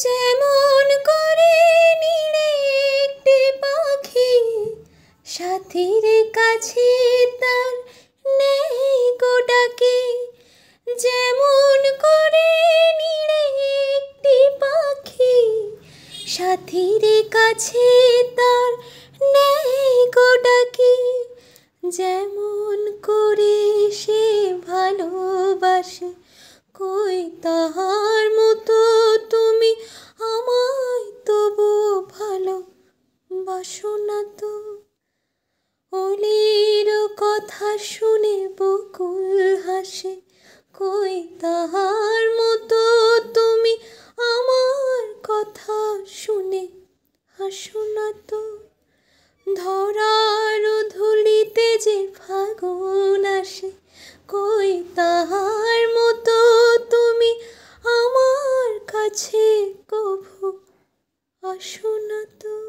যেমন করে নিড়ে একটি পাখি সাথীর কাছে তার নেই গো ডাকে। যেমন করে নিড়ে একটি পাখি সাথীর কাছে তার নেই গো ডাকে। যেমন করে সে ভালোবাসে কই তাহার মতো তুমি আমায় তবু ভালোবাসো না তো। অলির কথা শুনে বকুল হাসে কই তাহার মতো তুমি আমার কথা শুনে হাসো না তো। ধরার ধুলিতে যে ফাগুন আসে কই তাহার মতো তুমি আমার কাছে কভু আসো না তো।